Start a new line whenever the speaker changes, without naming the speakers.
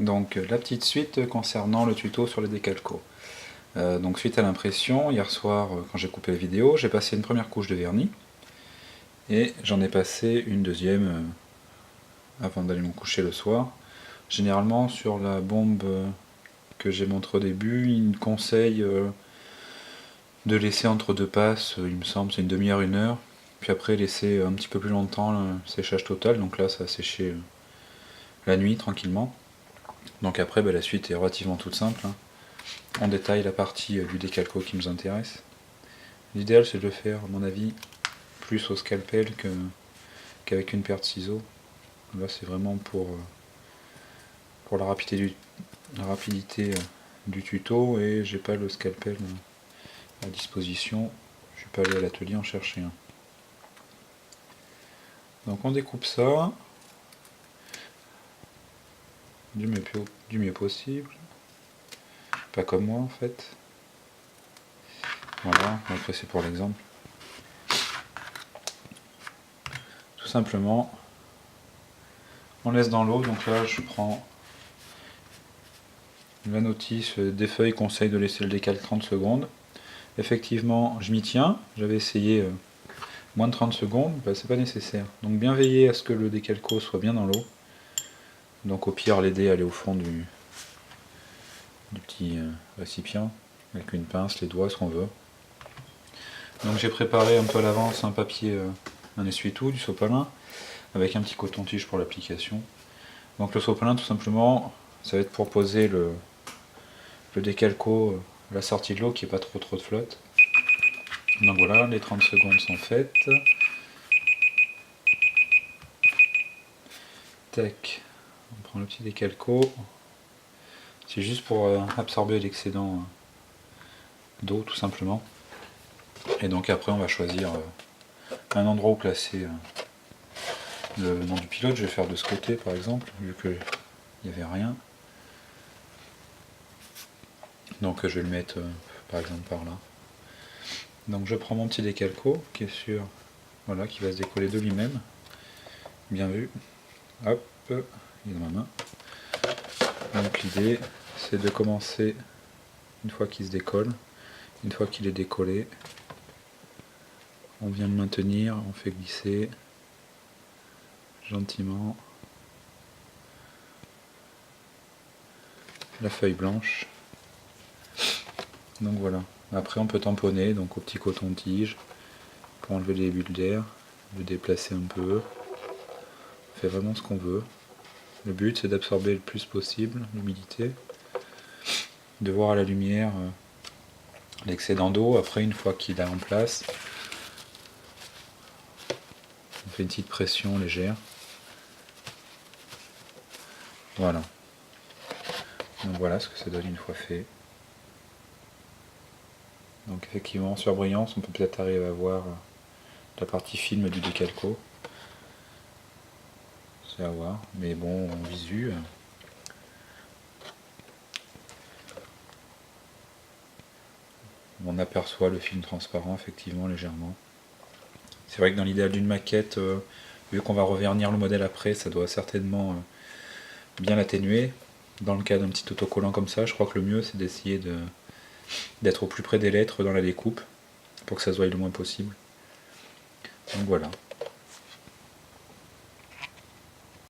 Donc la petite suite concernant le tuto sur les décalcos. Donc suite à l'impression, hier soir quand j'ai coupé la vidéo, j'ai passé une première couche de vernis et j'en ai passé une deuxième avant d'aller me coucher le soir. Généralement sur la bombe que j'ai montré au début, il me conseille de laisser entre deux passes, il me semble c'est une demi-heure, une heure, puis après laisser un petit peu plus longtemps le séchage total, donc là ça a séché la nuit tranquillement. Donc après la suite est relativement toute simple, hein. On détaille la partie du décalco qui nous intéresse. L'idéal c'est de le faire à mon avis plus au scalpel qu'avec une paire de ciseaux. Là c'est vraiment pour la rapidité du tuto et j'ai pas le scalpel à disposition. Je suis pas allé à l'atelier en chercher un. Donc on découpe ça du mieux possible. Pas comme moi en fait. Voilà, après c'est pour l'exemple. Tout simplement, on laisse dans l'eau. Donc là je prends la notice des feuilles, conseille de laisser le décal 30 secondes. Effectivement je m'y tiens, j'avais essayé moins de 30 secondes, c'est pas nécessaire. Donc bien veiller à ce que le décalco soit bien dans l'eau. Donc au pire l'aider à aller au fond du petit récipient avec une pince, les doigts, ce qu'on veut. Donc j'ai préparé un peu à l'avance un papier, un essuie-tout, du sopalin, avec un petit coton-tige pour l'application. Donc le sopalin tout simplement, ça va être pour poser le décalco à la sortie de l'eau, qui n'est pas trop de flotte. Donc voilà, les 30 secondes sont faites. Tac, on prend le petit décalco. C'est juste pour absorber l'excédent d'eau tout simplement. Et donc après on va choisir un endroit où placer le nom du pilote. Je vais faire de ce côté par exemple, vu qu'il n'y avait rien. Donc je vais le mettre par exemple par là. Donc je prends mon petit décalco qui est sûr, voilà, qui va se décoller de lui-même. Bien vu. Hop, il est dans ma main. Donc l'idée c'est de commencer une fois qu'il se décolle. Une fois qu'il est décollé, on vient le maintenir, on fait glisser gentiment la feuille blanche. Donc voilà. Après on peut tamponner donc au petit coton-tige pour enlever les bulles d'air, le déplacer un peu. On fait vraiment ce qu'on veut. Le but c'est d'absorber le plus possible l'humidité, de voir à la lumière l'excédent d'eau. Après une fois qu'il est en place, on fait une petite pression légère. Voilà. Donc voilà ce que ça donne une fois fait. Donc effectivement sur brillance on peut peut-être arriver à voir la partie film du décalco. C'est à voir, mais bon en visu. On aperçoit le film transparent effectivement légèrement. C'est vrai que dans l'idéal d'une maquette, vu qu'on va revernir le modèle après, ça doit certainement bien l'atténuer. Dans le cas d'un petit autocollant comme ça, je crois que le mieux c'est d'essayer d'être au plus près des lettres dans la découpe pour que ça se voie le moins possible. Donc voilà.